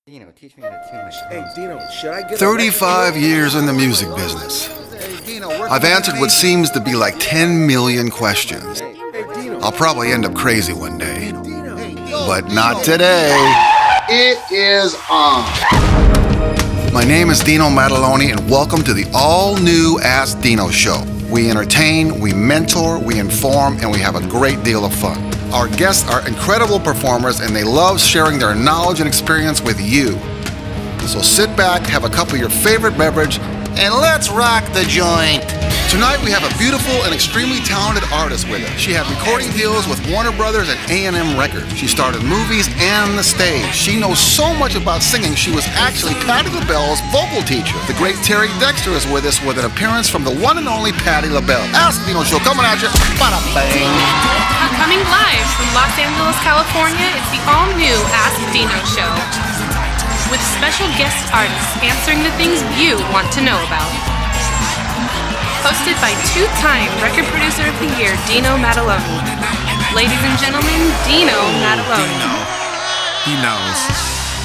Dino, teach me how to tune my drums. Hey, Dino, should I get 35 years in the music business. I've answered what seems to be like 10 million questions. I'll probably end up crazy one day, but not today. It is on. My name is Dino Maddalone, and welcome to the all-new Ask Dino show. We entertain, we mentor, we inform, and we have a great deal of fun. Our guests are incredible performers, and they love sharing their knowledge and experience with you. So sit back, have a cup of your favorite beverage, and let's rock the joint. Tonight we have a beautiful and extremely talented artist with us. She had recording deals with Warner Brothers and A&M Records. She starred in movies and the stage. She knows so much about singing, she was actually Patti LaBelle's vocal teacher. The great Terry Dexter is with us with an appearance from the one and only Patti LaBelle. Ask Dino show coming at you. Bada bang. Coming live from Los Angeles, California, it's the all-new Ask Dino show, with special guest artists answering the things you want to know about. Hosted by two-time record producer of the year, Dino Maddalone. Ladies and gentlemen, Dino Maddalone. He knows.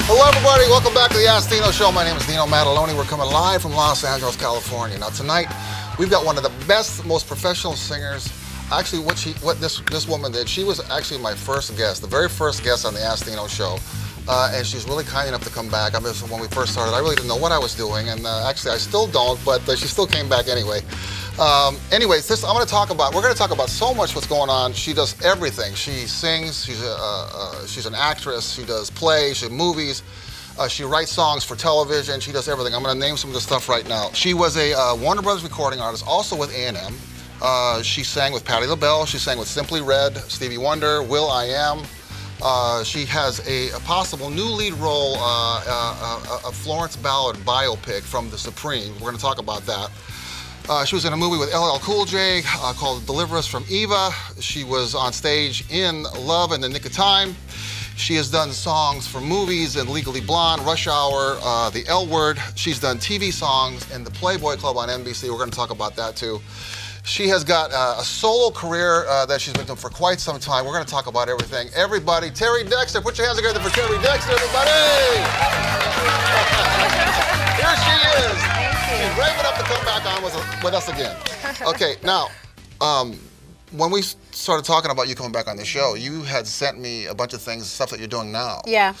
Hello, everybody. Welcome back to the Ask Dino show. My name is Dino Maddalone. We're coming live from Los Angeles, California. Now, tonight, we've got one of the best, most professional singers. Actually, what this woman did, she was actually my first guest, the very first guest on the Ask Dino show. And she's really kind enough to come back. I mean, when we first started, I really didn't know what I was doing, and actually I still don't, but she still came back anyway. Anyways, we're going to talk about so much what's going on. She does everything. She sings, she's an actress, she does plays, she does movies, she writes songs for television, she does everything. I'm going to name some of the stuff right now. She was a Warner Brothers recording artist, also with A&M. She sang with Patti LaBelle, she sang with Simply Red, Stevie Wonder, Will.i.am. She has a possible new lead role, a Florence Ballard biopic from The Supreme. We're going to talk about that. She was in a movie with LL Cool J called Deliver Us from Eva. She was on stage in Love in the Nick of Time. She has done songs for movies in Legally Blonde, Rush Hour, The L Word. She's done TV songs in the Playboy Club on NBC. We're going to talk about that too. She has got a solo career that she's been doing for quite some time. We're going to talk about everything. Everybody, Terry Dexter, put your hands together for Terry Dexter, everybody! Here she is. She's brave enough to come back on with us again. Okay, now, when we started talking about you coming back on the show, you had sent me a bunch of things, stuff that you're doing now. Yeah.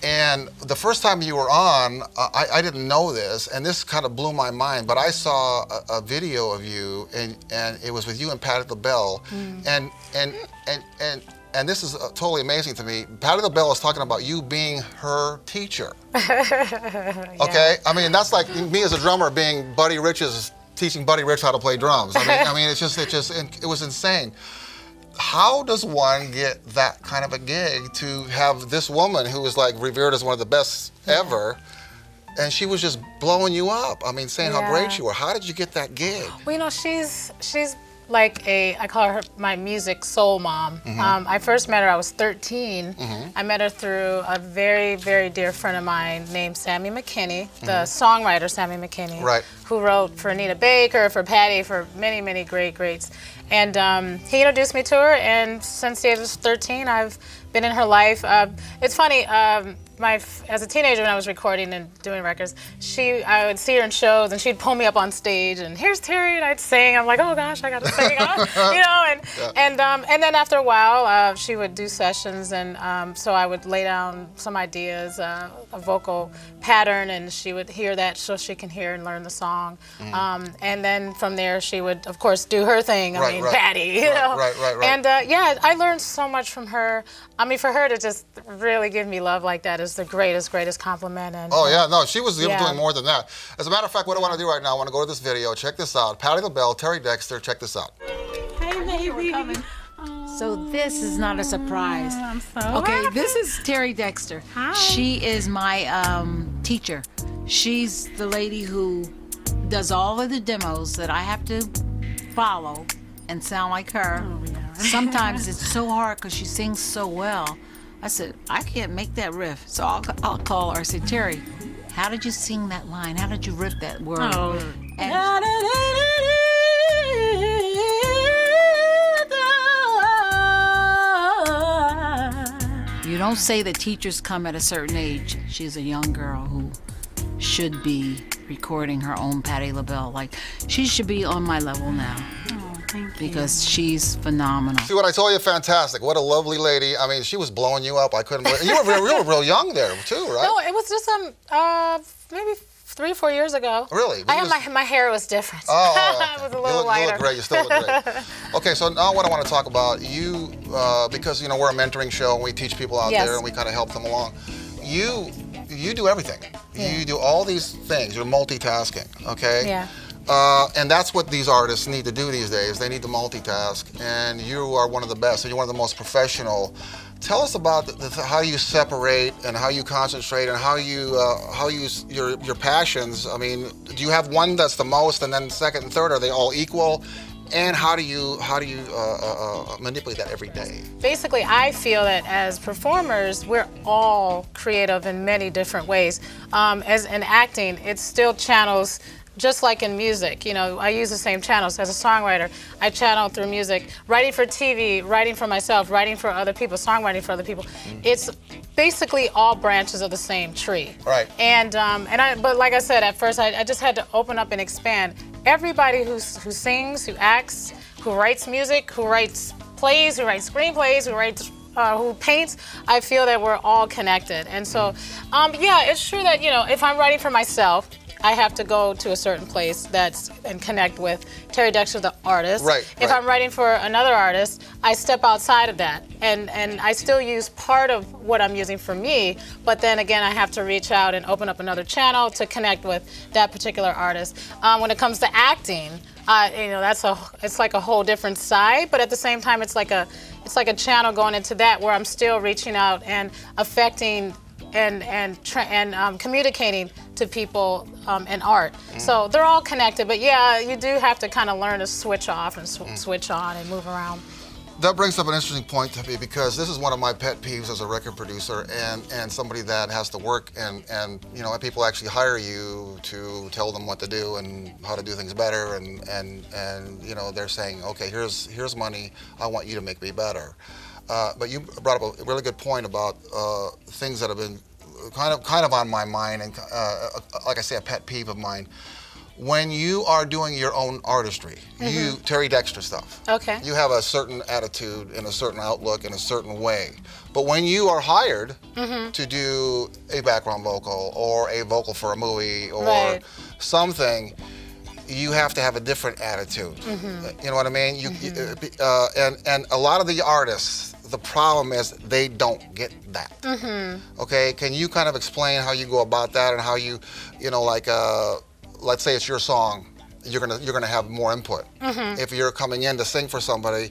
And the first time you were on, I didn't know this, and this kind of blew my mind, but I saw a video of you, and it was with you and Patti LaBelle, and this is totally amazing to me. Patti LaBelle is talking about you being her teacher. Okay? I mean, that's like me as a drummer being Buddy Rich's, teaching Buddy Rich how to play drums. I mean, it was insane. How does one get that kind of a gig to have this woman who is like revered as one of the best ever, and she was just blowing you up? I mean, saying how great you were. How did you get that gig? Well, you know, she's like I call her my music soul mom. I first met her, I was 13. I met her through a very, very dear friend of mine named Sammy McKinney, the songwriter Sammy McKinney, right, who wrote for Anita Baker, for Patti, for many, many greats. And he introduced me to her, and since the age of 13, I've been in her life. It's funny, as a teenager when I was recording and doing records, I would see her in shows, and she'd pull me up on stage, and here's Terry, and I'd sing. I'm like, oh gosh, I gotta sing, you know. And then after a while, she would do sessions, and so I would lay down some ideas, a vocal pattern, and she would hear that so she can hear and learn the song. And then from there, she would, of course, do her thing. I mean, Patti, you know. Right. And yeah, I learned so much from her. I mean, for her to just really give me love like that is the greatest compliment. And, oh yeah, no, she was doing more than that. As a matter of fact, what I want to do right now, I want to go to this video. Check this out. Patti LaBelle, Terry Dexter, check this out. Hey, baby. So this is not a surprise. I'm so okay, happy. This is Terry Dexter. Hi. She is my teacher. She's the lady who does all of the demos that I have to follow and sound like her. Oh, yeah. Sometimes it's so hard because she sings so well. I said, I can't make that riff. So I'll call her. I said, Terry, how did you sing that line? How did you riff that word? Oh. And You don't say that teachers come at a certain age. She's a young girl who should be recording her own Patti LaBelle. Like, she should be on my level now. Oh, thank you. Because she's phenomenal. See what I told you? Fantastic. What a lovely lady. I mean, she was blowing you up. I couldn't believe. You were real young there too, right? No, it was just maybe 3 or 4 years ago. Really? I had my hair was different. Oh, It was a little lighter. You look great. You still look great. Okay, so now what I want to talk about, you, because you know we're a mentoring show and we teach people out there and we kind of help them along. You do everything. Yeah. You do all these things. You're multitasking. Okay. Yeah. And that's what these artists need to do these days. They need to multitask, and you are one of the best. And you're one of the most professional. Tell us about how you separate and how you concentrate and how you your passions. I mean, do you have one that's the most, and then second and third? Are they all equal? And how do you manipulate that every day? Basically, I feel that as performers, we're all creative in many different ways. As in acting, it still channels. Just like in music, you know, I use the same channels. As a songwriter, I channel through music. Writing for TV, writing for myself, writing for other people, songwriting for other people. It's basically all branches of the same tree. Right. But like I said, at first, I just had to open up and expand. Everybody who sings, who acts, who writes music, who writes plays, who writes screenplays, who paints, I feel that we're all connected. And so, yeah, it's true that, you know, if I'm writing for myself, I have to go to a certain place and connect with Terry Dexter, the artist. Right. If I'm writing for another artist, I step outside of that, and I still use part of what I'm using for me, but then again, I have to reach out and open up another channel to connect with that particular artist. When it comes to acting, you know, it's like a whole different side, but at the same time, it's like a channel going into that where I'm still reaching out and affecting and communicating to people in art. So they're all connected, but yeah, you do have to kind of learn to switch off and switch on and move around. That brings up an interesting point to me, because this is one of my pet peeves as a record producer and somebody that has to work and you know, people actually hire you to tell them what to do and how to do things better, and you know, they're saying, okay, here's money, I want you to make me better. But you brought up a really good point about things that have been kind of on my mind, and like I say, a pet peeve of mine. When you are doing your own artistry, you Terry Dexter stuff. Okay. You have a certain attitude and a certain outlook in a certain way. But when you are hired to do a background vocal or a vocal for a movie or something, you have to have a different attitude. You know what I mean? And a lot of the artists, the problem is they don't get that. Okay, can you kind of explain how you go about that and how you know, like, let's say it's your song, you're gonna have more input. If you're coming in to sing for somebody,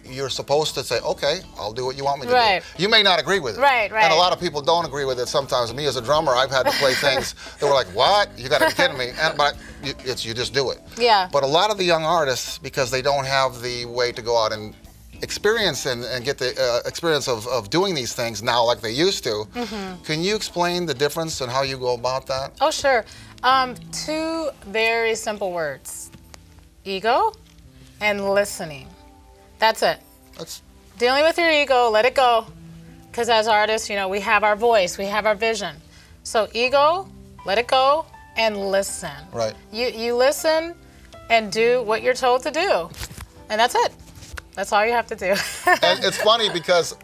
you're supposed to say, okay, I'll do what you want me to do. You may not agree with it. Right. And a lot of people don't agree with it sometimes. Me as a drummer, I've had to play things that were like, what? You gotta be kidding me. But you just do it. Yeah. But a lot of the young artists, because they don't have the way to go out and experience and get the experience of doing these things now like they used to, can you explain the difference and how you go about that? Oh, sure. 2 very simple words: ego and listening. That's it. Dealing with your ego, let it go. Because as artists, you know, we have our voice, we have our vision. So ego, let it go, and listen. Right. You listen and do what you're told to do. And that's it. That's all you have to do. And it's funny because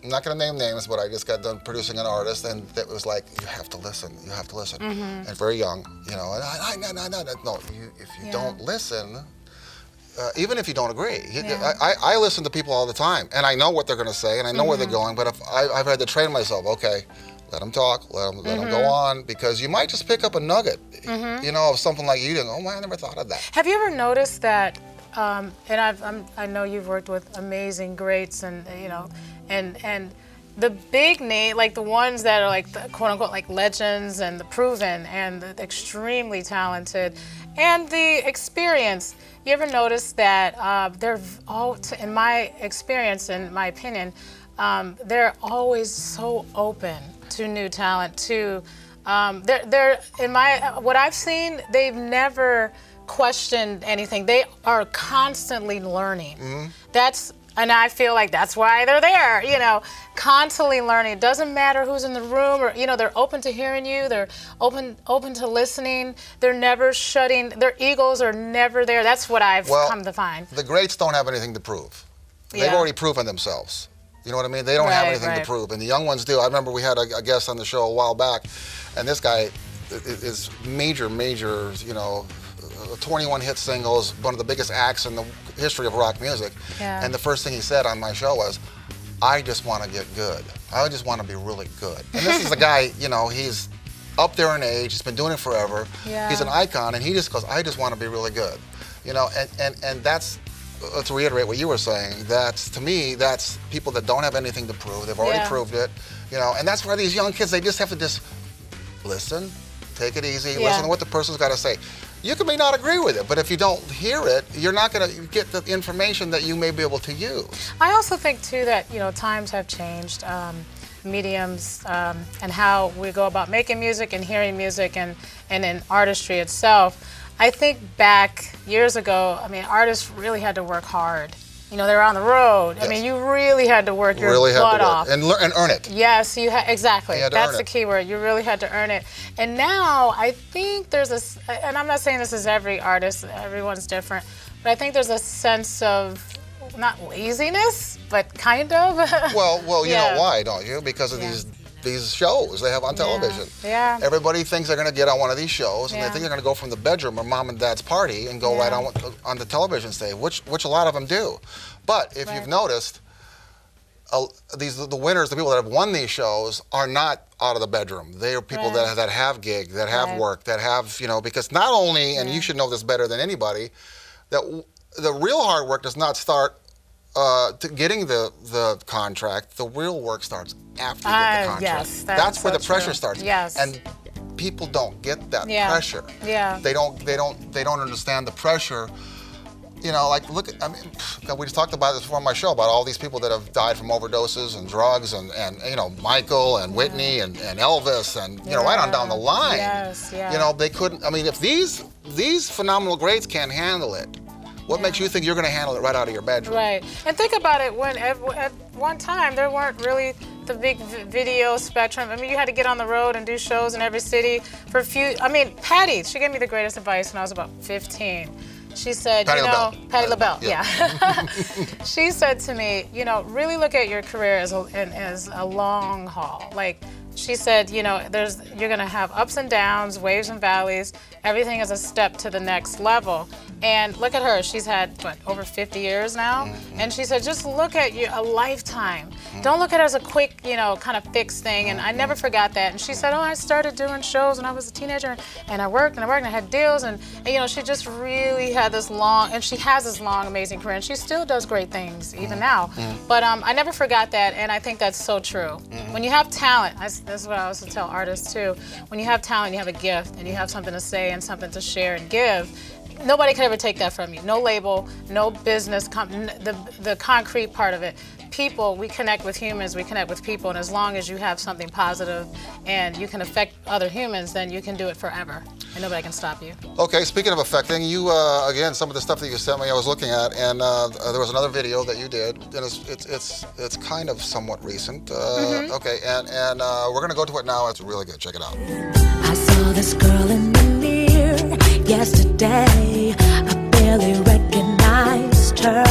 I'm not going to name names, but I just got done producing an artist, and it was like, you have to listen, you have to listen. And very young, you know, and no, if you don't listen, even if you don't agree. I listen to people all the time, and I know what they're going to say, and I know where they're going, but if I've had to train myself, okay, let them talk, let them go on, because you might just pick up a nugget, you know, of something like you doing, oh man, I never thought of that. Have you ever noticed that, and I know you've worked with amazing greats, and you know, and the big name, like the ones that are like the quote unquote like legends and the proven and the extremely talented and the experience. You ever notice that they're all, in my experience, in my opinion, they're always so open to new talent. To they're in my what I've seen, they've never questioned anything. They are constantly learning. That's And I feel like that's why they're there, you know, constantly learning. It doesn't matter who's in the room, or, you know, they're open to hearing you. They're open to listening. They're never shutting. Their egos are never there. That's what I've come to find. The greats don't have anything to prove. They've already proven themselves. You know what I mean? They don't have anything to prove, and the young ones do. I remember we had a guest on the show a while back, and this guy is major, you know, 21 hit singles, one of the biggest acts in the history of rock music. Yeah. And the first thing he said on my show was, I just want to get good. I just want to be really good. And this is a guy, you know, he's up there in age, he's been doing it forever. Yeah. He's an icon, and he just goes, I just want to be really good. You know, and that's, to reiterate what you were saying, that's, to me, that's people that don't have anything to prove. They've already proved it, you know, and that's why these young kids, they just have to just listen, take it easy, listen to what the person's got to say. You may not agree with it, but if you don't hear it, you're not going to get the information that you may be able to use. I also think, too, that, you know, times have changed, mediums, and how we go about making music and hearing music and in artistry itself. I think back years ago, I mean, artists really had to work hard. You know, they were on the road. Yes. I mean, you really had to work your butt off. And earn it. Yes, exactly. That's the key word. You really had to earn it. And now, I think there's and I'm not saying this is every artist, everyone's different, but I think there's a sense of, not laziness, but kind of. Well, you know why, don't you? Because of these shows they have on television. Yeah. Everybody thinks they're going to get on one of these shows, and they think they're going to go from the bedroom or mom and dad's party and go right on the television stage, which a lot of them do. But if you've noticed, the winners, the people that have won these shows, are not out of the bedroom. They are people that have gigs, that have work, that have, you know, because not only, and you should know this better than anybody, that the real hard work does not start to getting the contract. The real work starts after you get the contract. Yes, that's where so the pressure true. starts. Yes. And people don't get that pressure. Yeah. They don't understand the pressure. You know, like, look at, I mean, we just talked about this before on my show, about all these people that have died from overdoses and drugs, and you know, Michael and Whitney and Elvis, and you know, right on down the line. Yes, you know, they couldn't, I mean, if these phenomenal greats can't handle it, what makes you think you're going to handle it right out of your bedroom? Right. And think about it, when at one time there weren't really the big video spectrum. I mean, you had to get on the road and do shows in every city for a few. I mean, Patti, she gave me the greatest advice when I was about 15. She said, Patti LaBelle, yeah. She said to me, you know, really look at your career as a long haul. Like, she said, you know, you're going to have ups and downs, waves and valleys. Everything is a step to the next level. And look at her. She's had, what, over 50 years now? And she said, just look at a lifetime. Don't look at it as a quick, you know, kind of fixed thing. And I never forgot that. And she said, oh, I started doing shows when I was a teenager, and I worked and I had deals. And you know, she just really had this long, and she has this long, amazing career. And she still does great things, even now. But I never forgot that, and I think that's so true. When you have talent, this is what I also tell artists too, when you have talent, you have a gift, and you have something to say and something to share and give, nobody could ever take that from you. No label, no business, the concrete part of it. People, we connect with humans, we connect with people, and as long as you have something positive and you can affect other humans, then you can do it forever, and nobody can stop you. Okay, speaking of affecting, you, again, some of the stuff that you sent me I was looking at, and there was another video that you did, and it's kind of somewhat recent. Okay, and we're gonna go to it now. It's really good, check it out. I saw this girl in the mirror yesterday. I barely recognized her.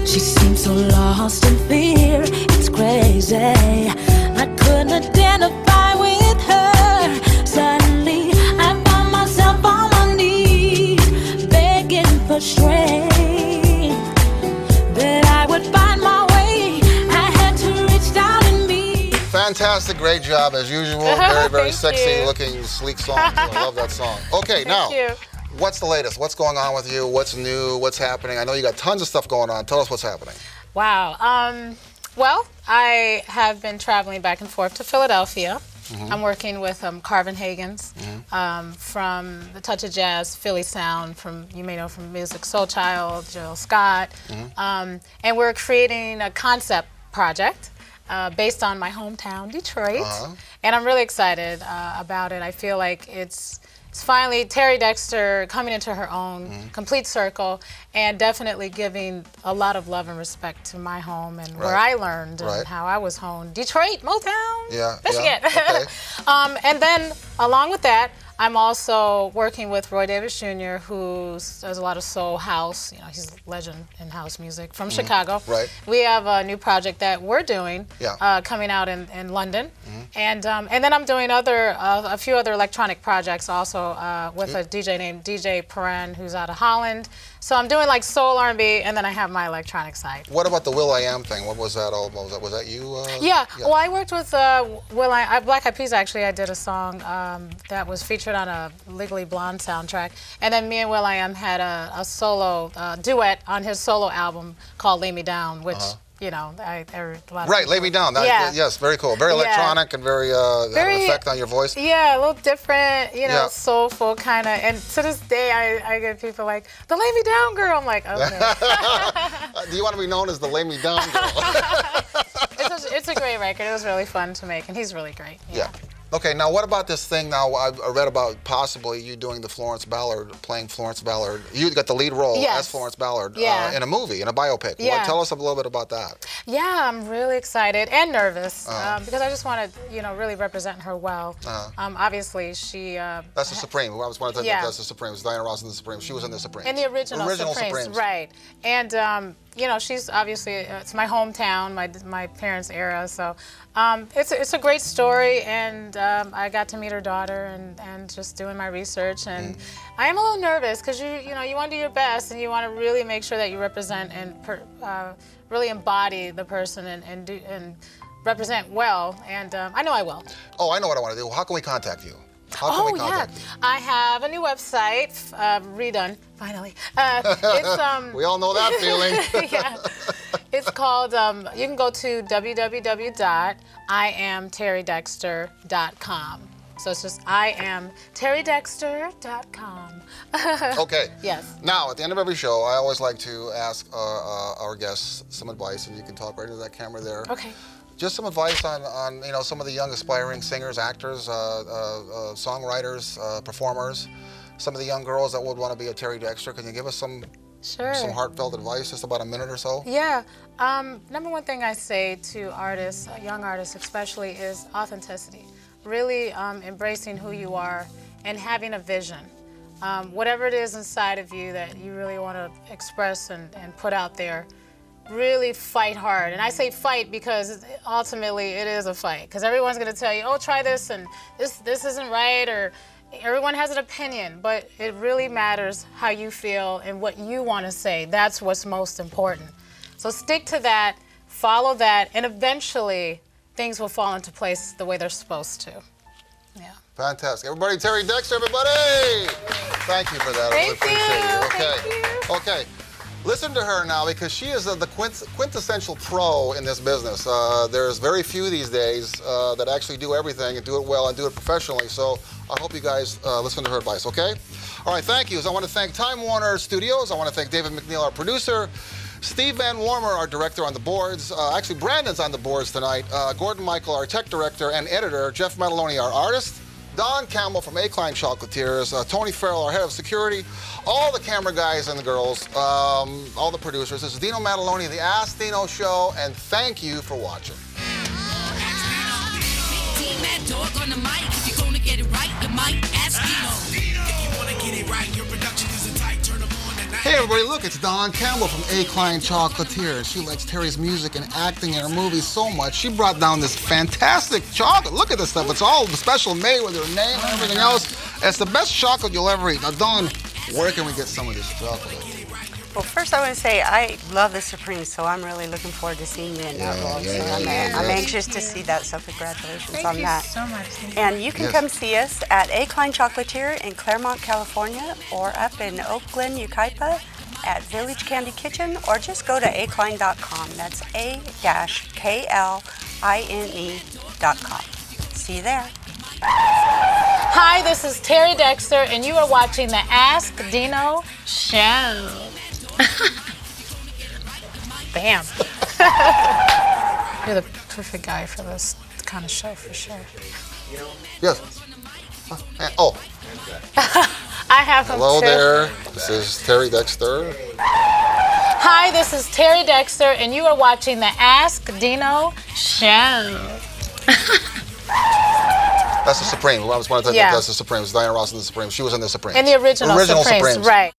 She seemed so lost in fear. It's crazy. I couldn't identify with her. Suddenly, I found myself on my knees, begging for strength, that I would find my way. I had to reach down in me. Fantastic, great job as usual. Very, very sexy looking, sleek song. I love that song. Okay, now. What's the latest? What's going on with you? What's new? What's happening? I know you got tons of stuff going on. Tell us what's happening. Wow. Well, I have been traveling back and forth to Philadelphia. I'm working with Carvin Hagens from the Touch of Jazz, Philly Sound, you may know from Music Soul Child, Jill Scott. And we're creating a concept project based on my hometown, Detroit. And I'm really excited about it. I feel like it's finally Terry Dexter coming into her own, complete circle, and definitely giving a lot of love and respect to my home and where I learned and how I was honed. Detroit, Motown, Michigan. Okay. And then along with that, I'm also working with Roy Davis Jr., who does a lot of soul house. You know, he's a legend in house music from Chicago. Right. We have a new project that we're doing coming out in London, and then I'm doing a few other electronic projects also with a DJ named DJ Perrin, who's out of Holland. So I'm doing like soul R&B, and then I have my electronic side. What about the Will.i.am thing? What was that all about? Was that you? Yeah. Well, I worked with Black Eyed Peas. Actually, I did a song that was featured on a Legally Blonde soundtrack, and then me and Will.i.am had a solo duet on his solo album called "Lay Me Down," which you know, a lot of Lay Me Down. Yes, very cool. Very electronic and very had an effect on your voice. Yeah, a little different, you know, soulful kind of. And to this day, I get people like, the Lay Me Down girl. I'm like, okay. Do you want to be known as the Lay Me Down girl? It's a great record. It was really fun to make, and he's really great. Yeah. Okay, now what about this thing now? I read about possibly you doing the Florence Ballard, playing Florence Ballard. You got the lead role as Florence Ballard in a movie, in a biopic. Yeah. Tell us a little bit about that. Yeah, I'm really excited and nervous because I just want to, you know, really represent her well. Obviously, she... that's the Supreme. I was want to tell you that's the Supreme. It's Diana Ross in the Supreme. She was in the Supreme. In the original Supremes. Right. And, you know, she's obviously, it's my hometown, my parents' era, so it's a great story, and I got to meet her daughter and just doing my research, and I am a little nervous because you know, you want to do your best, and you want to really make sure that you represent and really embody the person and represent well, and I know I will. Oh, I know what I want to do. How can we contact you? How can we contact you? I have a new website, redone, finally. It's, we all know that feeling. Yeah. It's called, you can go to www.iamterrydexter.com. So it's just iamterrydexter.com. Okay. Yes. Now, at the end of every show, I always like to ask our guests some advice, and you can talk right into that camera there. Okay. Just some advice on you know, some of the young aspiring singers, actors, songwriters, performers, some of the young girls that would want to be a Terry Dexter. Can you give us some heartfelt advice, just about a minute or so? Yeah. Number one thing I say to artists, young artists especially, is authenticity. Really embracing who you are and having a vision. Whatever it is inside of you that you really want to express and put out there, really fight hard. And I say fight because ultimately it is a fight. Because everyone's going to tell you, oh, try this, and this isn't right, or everyone has an opinion. But it really matters how you feel and what you want to say. That's what's most important. So stick to that, follow that, and eventually things will fall into place the way they're supposed to. Yeah. Fantastic. Everybody, Terry Dexter, everybody! Thank you for that. I really appreciate you. Okay. Thank you. Okay. Listen to her now, because she is the quintessential pro in this business. There's very few these days that actually do everything and do it well and do it professionally. So I hope you guys listen to her advice, okay? All right, thank you. I want to thank Time Warner Studios. I want to thank David McNeil, our producer. Steve Van Warmer, our director on the boards. Actually, Brandon's on the boards tonight. Gordon Michael, our tech director and editor. Jeff Maddalone, our artist. Don Campbell from A. Klein Chocolatiers, Tony Farrell, our head of security, all the camera guys and the girls, all the producers. This is Dino Maddalone, the Ask Dino Show, and thank you for watching. Hey everybody, look, it's Don Campbell from A. Klein Chocolatiers. She likes Terry's music and acting in her movies so much, she brought down this fantastic chocolate. Look at this stuff. It's all special made with her name and everything else. It's the best chocolate you'll ever eat. Now, Don, where can we get some of this chocolate? Well, first I want to say I love the Supremes, so I'm really looking forward to seeing you in that role. I'm anxious to see that, so congratulations on that. Thank you so much. And you can come see us at A. Klein Chocolatier in Claremont, California, or up in Oak Glen, Yucaipa at Village Candy Kitchen, or just go to akline.com. That's A-KLINE.com. See you there. Hi, this is Terry Dexter, and you are watching the Ask Dino Show. Bam. You're the perfect guy for this kind of show, for sure. Yes. Oh, I have him hello too. there. This is Terry Dexter. Hi, this is Terry Dexter, and you are watching the Ask Dino show. That's the Supreme. I was want to tell you Yeah. that's the Supremes. Diana Ross in the Supremes. She was in the Supremes. In the original Supremes, right.